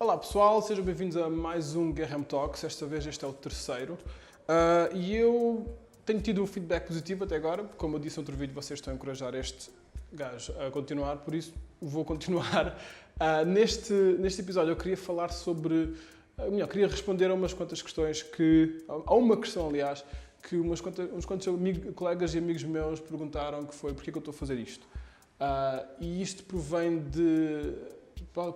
Olá pessoal, sejam bem-vindos a mais um Graham Talks. Esta vez este é o terceiro. E eu tenho tido um feedback positivo até agora. Como eu disse no outro vídeo, vocês estão a encorajar este gajo a continuar, por isso vou continuar. Neste episódio eu queria falar sobre... queria responder a umas quantas questões a uma questão, aliás, que uns quantos colegas e amigos meus perguntaram, que foi porque é que eu estou a fazer isto. E isto provém de...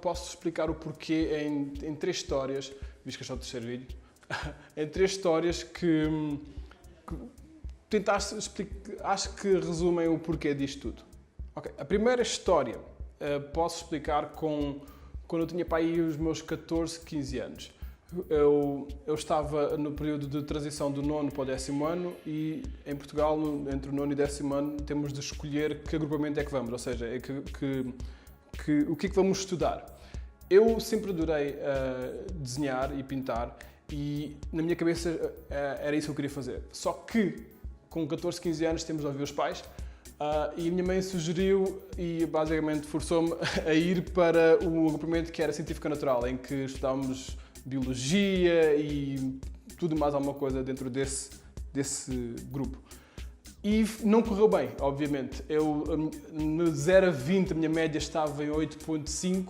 Posso explicar o porquê em três histórias, visto que este é o terceiro vídeo, em três histórias que tentaste explicar, acho que resumem o porquê disto tudo. Okay. A primeira história posso explicar quando eu tinha para aí os meus 14, 15 anos. Eu estava no período de transição do nono para o 10º ano e em Portugal, entre o nono e 10º ano, temos de escolher que agrupamento é que vamos, ou seja, o que é que vamos estudar. Eu sempre adorei desenhar e pintar e na minha cabeça era isso que eu queria fazer. Só que com 14, 15 anos temos de ouvir os pais e a minha mãe sugeriu e basicamente forçou-me a ir para o agrupamento que era Científica Natural, em que estudávamos biologia e tudo mais alguma coisa dentro desse grupo. E não correu bem, obviamente. No 0 a 20, a minha média estava em 8.5.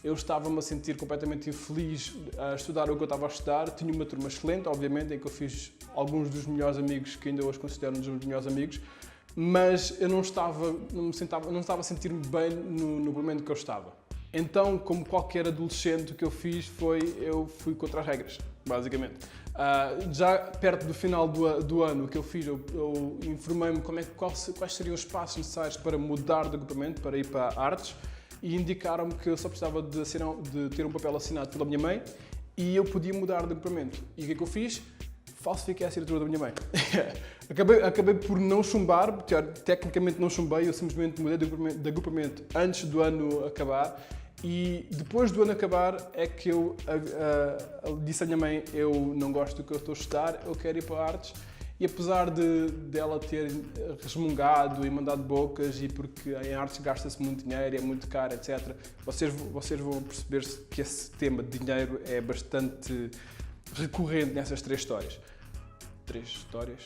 Eu estava-me a sentir completamente infeliz a estudar o que eu estava a estudar. Tinha uma turma excelente, obviamente, em que eu fiz alguns dos melhores amigos, que ainda hoje considero um dos melhores amigos. Mas eu não estava a sentir-me bem no momento que eu estava. Então, como qualquer adolescente, o que eu fiz eu fui contra as regras, basicamente. Já perto do final do ano, o que eu fiz, eu informei-me quais seriam os passos necessários para mudar de agrupamento, para ir para artes, e indicaram-me que eu só precisava de ter um papel assinado pela minha mãe e eu podia mudar de agrupamento. E o que é que eu fiz? Falsifiquei a assinatura da minha mãe. Acabei por não chumbar, tecnicamente não chumbei, eu simplesmente mudei de agrupamento antes do ano acabar. E depois do ano acabar é que eu disse à minha mãe, eu não gosto do que eu estou a estudar, eu quero ir para artes. E apesar dela ter resmungado e mandado bocas, e porque em artes gasta-se muito dinheiro, é muito caro, etc. Vocês vão perceber que esse tema de dinheiro é bastante recorrente nessas três histórias. Três histórias.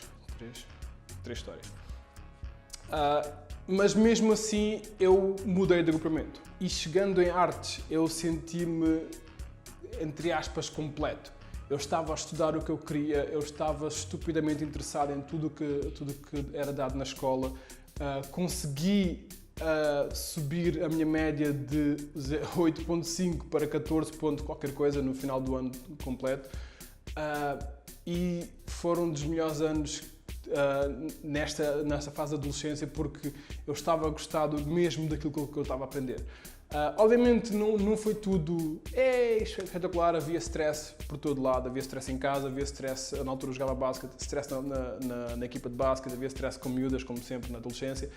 Mas mesmo assim eu mudei de agrupamento. E chegando em artes eu senti-me, entre aspas, completo. Eu estava a estudar o que eu queria, eu estava estupidamente interessado em tudo que era dado na escola. Consegui subir a minha média de 8.5 para 14 ponto qualquer coisa no final do ano completo. E foram dos melhores anos nesta fase de adolescência, porque eu estava a gostar mesmo daquilo que eu estava a aprender. Obviamente não foi tudo espetacular, havia stress por todo lado, havia stress em casa, havia stress, na altura eu jogava basquete, stress na equipa de basquete, havia stress com miúdas, como sempre, na adolescência,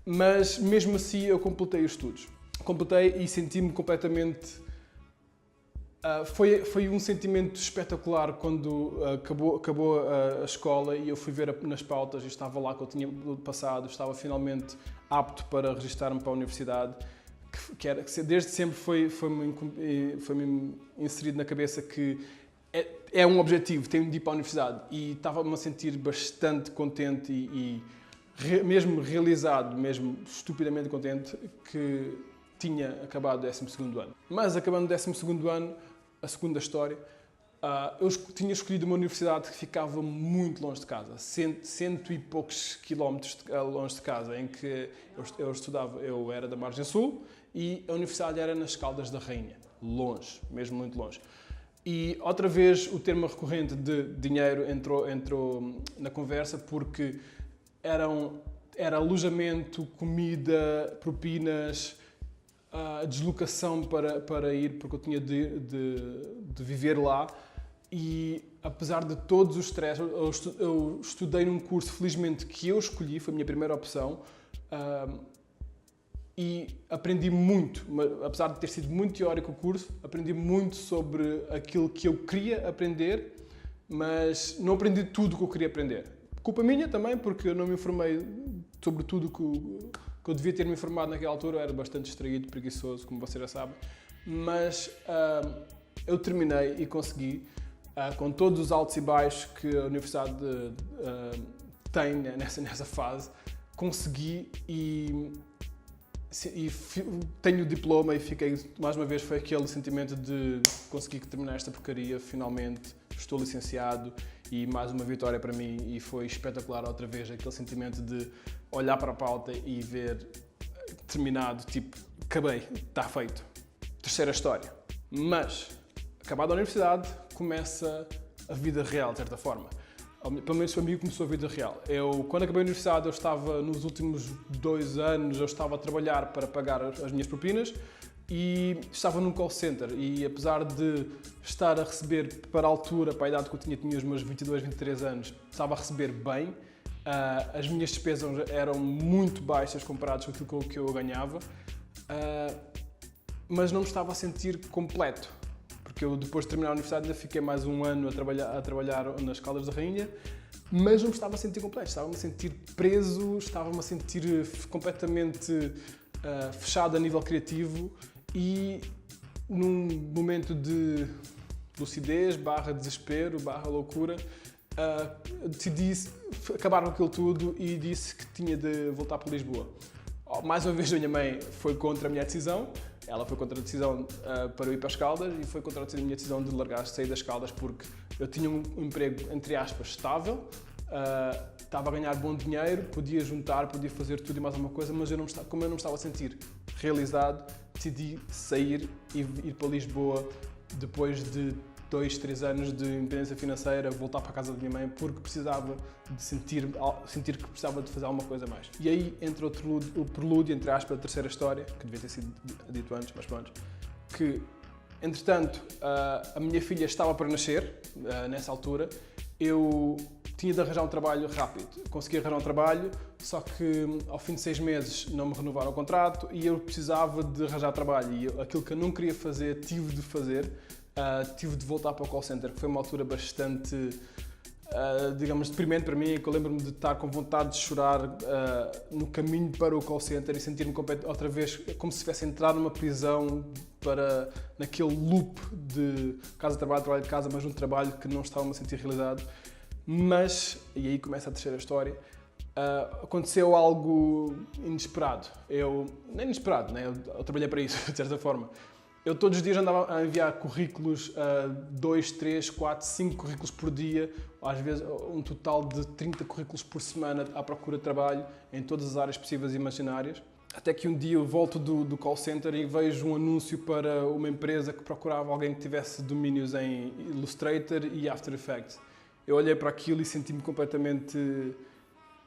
mas mesmo assim eu completei os estudos. Completei e senti-me completamente... Foi um sentimento espetacular quando acabou a escola e eu fui ver nas pautas e estava lá que eu tinha passado, estava finalmente apto para registar-me para a universidade, que desde sempre foi-me inserido na cabeça que é um objetivo, tenho de ir para a universidade, e estava-me a sentir bastante contente mesmo realizado, mesmo estupidamente contente que tinha acabado o 12º ano. Mas acabando o 12º ano, a segunda história, eu tinha escolhido uma universidade que ficava muito longe de casa, cento e poucos quilómetros longe de casa, em que eu estudava. Eu era da Margem Sul e a universidade era nas Caldas da Rainha, longe, mesmo muito longe. E outra vez o termo recorrente de dinheiro entrou na conversa, porque era alojamento, comida, propinas, deslocação para ir, porque eu tinha de viver lá. E apesar de todos os stress, eu estudei num curso, felizmente, que eu escolhi, foi a minha primeira opção, e aprendi muito. Apesar de ter sido muito teórico o curso, aprendi muito sobre aquilo que eu queria aprender, mas não aprendi tudo o que eu queria aprender. Culpa minha também, porque eu não me informei sobre tudo que eu devia ter me informado naquela altura. Eu era bastante distraído, preguiçoso, como vocês já sabem. Mas eu terminei e consegui, com todos os altos e baixos que a universidade tem nessa fase, consegui e tenho o diploma e fiquei, mais uma vez, foi aquele sentimento de conseguir terminar esta porcaria, finalmente estou licenciado e mais uma vitória para mim e foi espetacular outra vez aquele sentimento de olhar para a pauta e ver terminado, tipo, acabei, está feito. Terceira história. Mas, acabada a universidade, começa a vida real, de certa forma. Pelo menos para mim começou a vida real. Quando acabei a universidade, eu estava, nos últimos 2 anos, eu estava a trabalhar para pagar as minhas propinas e estava num call center. E apesar de estar a receber para a altura, para a idade que eu tinha os meus 22, 23 anos, estava a receber bem, as minhas despesas eram muito baixas comparadas com aquilo que eu ganhava, mas não me estava a sentir completo. Porque eu, depois de terminar a universidade, ainda fiquei mais um ano a trabalhar nas Caldas da Rainha, mas não me estava a sentir completo, estava-me a sentir preso, estava-me a sentir completamente fechado a nível criativo e num momento de lucidez, /desespero, /loucura, decidi acabar com aquilo tudo e disse que tinha de voltar para Lisboa. Mais uma vez a minha mãe foi contra a minha decisão. Ela foi contra a decisão para eu ir para as Caldas e foi contra a minha decisão de largar, sair das Caldas, porque eu tinha um emprego, entre aspas, estável, estava a ganhar bom dinheiro, podia juntar, podia fazer tudo e mais alguma coisa, mas como eu não me estava a sentir realizado, decidi sair e ir para Lisboa depois de 2, 3 anos de independência financeira, voltar para a casa da minha mãe, porque precisava de sentir que precisava de fazer alguma coisa mais. E aí entra o prelúdio, entre aspas, a terceira história, que devia ter sido dito antes, mas pronto, que, entretanto, a minha filha estava para nascer, nessa altura, eu tinha de arranjar um trabalho rápido. Consegui arranjar um trabalho, só que ao fim de 6 meses não me renovaram o contrato e eu precisava de arranjar trabalho. E aquilo que eu não queria fazer, tive de fazer. Tive de voltar para o call center, que foi uma altura bastante, digamos, deprimente para mim, que eu lembro-me de estar com vontade de chorar no caminho para o call center e sentir-me outra vez como se tivesse entrado numa prisão, naquele loop de casa de trabalho, trabalho de casa, mas um trabalho que não estava-me a sentir realizado. Mas, e aí começa a terceira história, aconteceu algo inesperado. Nem inesperado, né? Eu trabalhei para isso, de certa forma. Eu todos os dias andava a enviar currículos, 2, 3, 4, 5 currículos por dia, às vezes um total de 30 currículos por semana à procura de trabalho em todas as áreas possíveis e imaginárias. Até que um dia eu volto do call center e vejo um anúncio para uma empresa que procurava alguém que tivesse domínios em Illustrator e After Effects. Eu olhei para aquilo e senti-me completamente...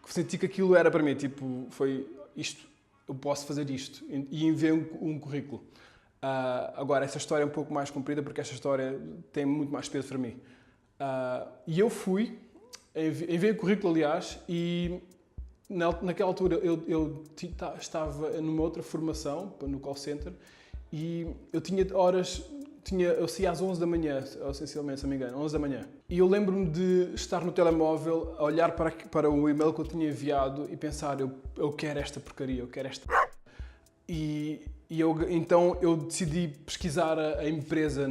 Senti que aquilo era para mim, tipo, foi isto, eu posso fazer isto. E enviei um currículo. Agora, essa história é um pouco mais comprida porque esta história tem muito mais peso para mim. E eu enviei o currículo, aliás, e naquela altura eu estava numa outra formação, no call center, e eu tinha horas, eu saía às 11 da manhã, essencialmente, se não me engano, 11 da manhã. E eu lembro-me de estar no telemóvel, a olhar para o e-mail que eu tinha enviado e pensar, eu quero esta porcaria, eu quero esta... Então eu decidi pesquisar a empresa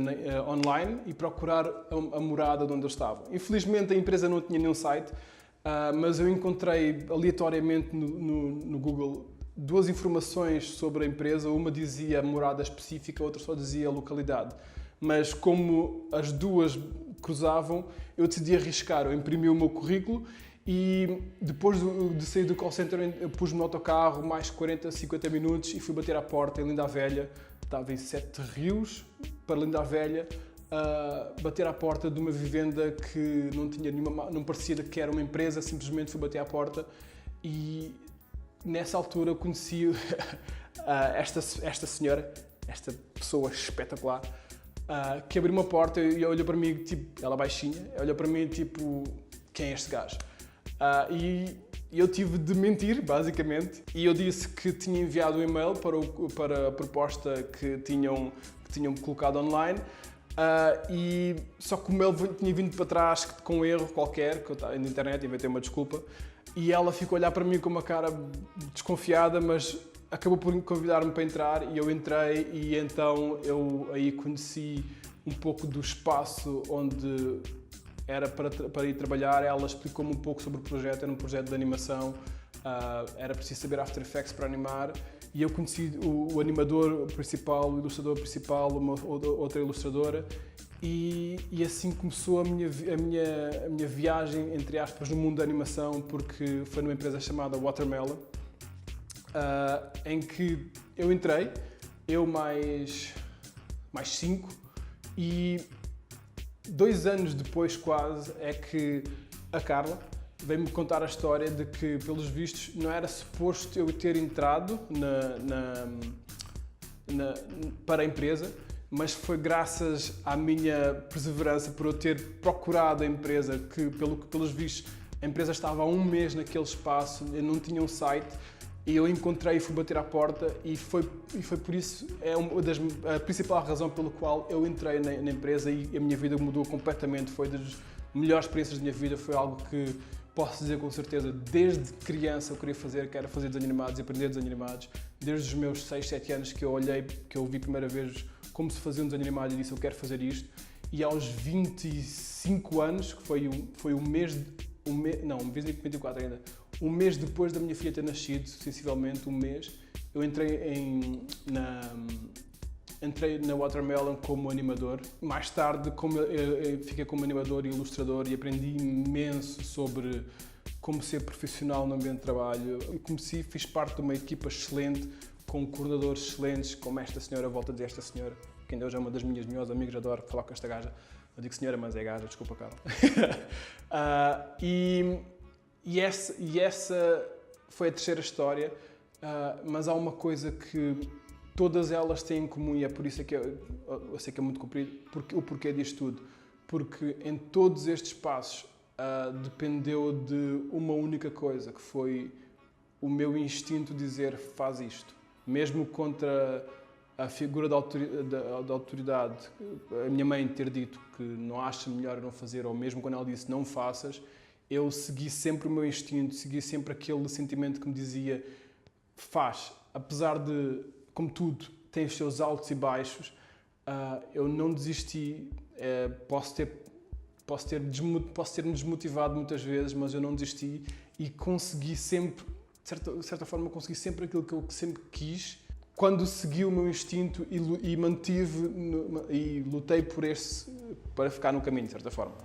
online e procurar a morada de onde eu estava. Infelizmente a empresa não tinha nenhum site, mas eu encontrei aleatoriamente no Google 2 informações sobre a empresa. Uma dizia a morada específica, a outra só dizia a localidade. Mas como as duas cruzavam, eu decidi arriscar. Eu imprimi o meu currículo e depois de sair do call center eu pus-me no autocarro mais 40, 50 minutos e fui bater à porta em Linda a Velha. Estava em 7 Rios, para Linda a Velha, bater à porta de uma vivenda que não tinha não parecia que era uma empresa, simplesmente fui bater à porta e nessa altura eu conheci esta senhora, esta pessoa espetacular, que abriu uma porta e olhou para mim, tipo, ela baixinha, olhou para mim tipo, quem é este gajo? E eu tive de mentir, basicamente, e eu disse que tinha enviado um e-mail para a proposta que tinham colocado online, só que o e-mail tinha vindo para trás com um erro qualquer, que eu estava na internet, inventei uma desculpa, e ela ficou a olhar para mim com uma cara desconfiada, mas acabou por convidar-me para entrar, e eu entrei, e então eu aí conheci um pouco do espaço onde era para ir trabalhar. Ela explicou-me um pouco sobre o projeto. Era um projeto de animação, era preciso saber After Effects para animar, e eu conheci o animador principal, o ilustrador principal, outra ilustradora, e assim começou a minha viagem, entre aspas, no mundo da animação, porque foi numa empresa chamada Watermelon, em que eu entrei, eu mais 5, e 2 anos depois quase é que a Carla veio-me contar a história de que, pelos vistos, não era suposto eu ter entrado para a empresa, mas foi graças à minha perseverança, por eu ter procurado a empresa, que pelos vistos a empresa estava há 1 mês naquele espaço, eu não tinha um site, e eu encontrei e fui bater à porta, e foi por isso, a principal razão pela qual eu entrei na empresa, e a minha vida mudou completamente. Foi das melhores experiências da minha vida, foi algo que posso dizer com certeza, desde criança eu queria fazer, que era fazer desenhos animados e aprender desenhos animados. Desde os meus 6, 7 anos que eu vi a primeira vez como se fazia um desenho animado e disse eu quero fazer isto. E aos 25 anos, que foi um mês, não, 24 ainda, um mês depois da minha filha ter nascido, sensivelmente um mês, eu entrei na Watermelon como animador. Mais tarde eu fiquei como animador e ilustrador, e aprendi imenso sobre como ser profissional no ambiente de trabalho. E fiz parte de uma equipa excelente, com coordenadores excelentes, como esta senhora, volto a dizer esta senhora, que ainda hoje é uma das minhas melhores amigas, adoro falar com esta gaja. Eu digo senhora, mas é gaja, desculpa, Carla. E essa foi a terceira história, mas há uma coisa que todas elas têm em comum, e é por isso que eu sei que é muito comprido, o porquê disto tudo. Porque em todos estes passos dependeu de uma única coisa, que foi o meu instinto de dizer faz isto. Mesmo contra a figura da autoridade, a minha mãe ter dito que não acha melhor não fazer, ou mesmo quando ela disse não faças, eu segui sempre o meu instinto, segui sempre aquele sentimento que me dizia faz. Apesar de, como tudo, tem os seus altos e baixos, eu não desisti. Posso ter-me desmotivado muitas vezes, mas eu não desisti e consegui sempre, de certa forma, consegui sempre aquilo que eu sempre quis, quando segui o meu instinto e mantive e lutei para ficar no caminho, de certa forma.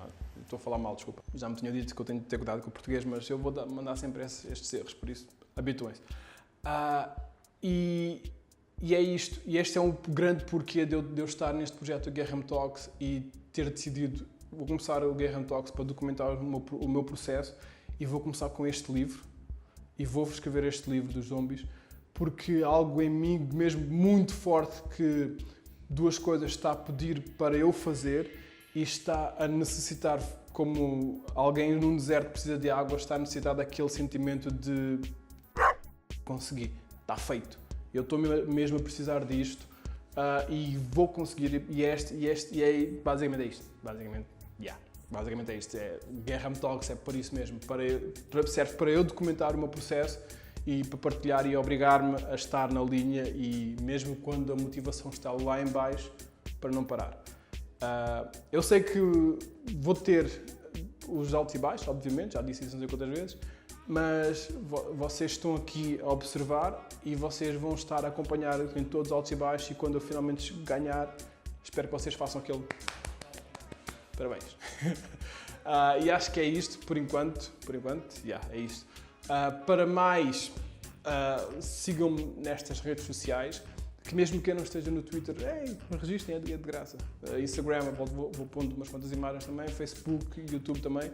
Estou a falar mal, desculpa. Já me tinha dito que eu tenho de ter cuidado com o português, mas eu vou mandar sempre estes erros, por isso habituem-se. E é isto, e este é um grande porquê de eu estar neste projeto Graham Talks e ter decidido, vou começar o Graham Talks para documentar o meu processo, e vou começar com este livro, e vou escrever este livro dos zombies, porque algo em mim mesmo muito forte, que 2 coisas está a pedir para eu fazer e está a necessitar, como alguém num deserto precisa de água, está a necessitar daquele sentimento de conseguir, está feito. Eu estou mesmo a precisar disto, e vou conseguir, e basicamente é isto. Basicamente é isto. Graham Talks é por isso mesmo, serve para eu documentar o meu processo e para partilhar e obrigar-me a estar na linha, e mesmo quando a motivação está lá em baixo, para não parar. Eu sei que vou ter os altos e baixos, obviamente, já disse isso não sei quantas vezes, mas vocês estão aqui a observar e vocês vão estar a acompanhar em todos os altos e baixos, e quando eu finalmente ganhar, espero que vocês façam aquele parabéns. E acho que é isto por enquanto, é isto. Para mais, sigam-me nestas redes sociais, que mesmo que eu não esteja no Twitter, registrem, é de graça. Instagram, vou pondo umas quantas imagens também, Facebook, YouTube também.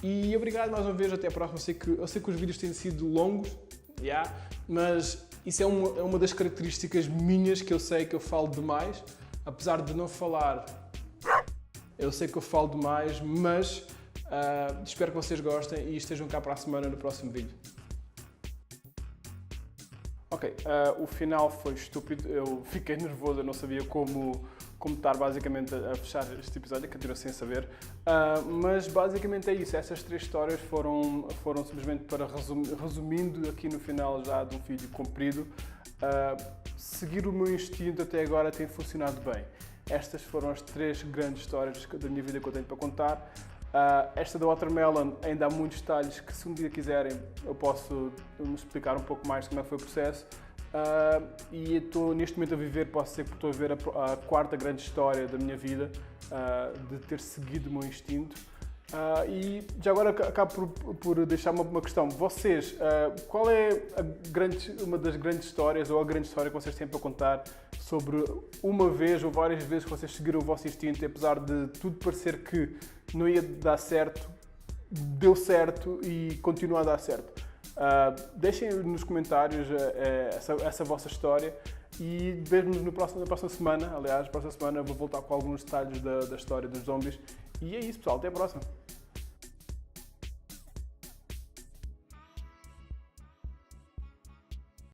E obrigado mais uma vez, até a próxima. Eu sei que os vídeos têm sido longos, mas isso é uma das características minhas, que eu sei que eu falo demais. Apesar de não falar, eu sei que eu falo demais, mas espero que vocês gostem e estejam cá para a semana no próximo vídeo. Ok, o final foi estúpido, eu fiquei nervoso, eu não sabia como estar basicamente a fechar este episódio, que eu tirou sem saber, mas basicamente é isso. Essas 3 histórias foram simplesmente para, resumindo aqui no final já de um vídeo comprido, seguir o meu instinto até agora tem funcionado bem. estas foram as 3 grandes histórias da minha vida que eu tenho para contar. Esta da Watermelon ainda há muitos detalhes que, se um dia quiserem, eu posso me explicar um pouco mais como é que foi o processo. E estou neste momento a viver, posso dizer que estou a ver a 4ª grande história da minha vida, de ter seguido o meu instinto. E já agora acabo por deixar uma questão. Vocês, qual é uma das grandes histórias ou a grande história que vocês têm para contar sobre uma vez ou várias vezes que vocês seguiram o vosso instinto e, apesar de tudo parecer que não ia dar certo, deu certo e continua a dar certo? Deixem nos comentários essa vossa história e vemo-nos na próxima semana. Aliás, na próxima semana vou voltar com alguns detalhes da história dos zombies. E é isso, pessoal. Até a próxima.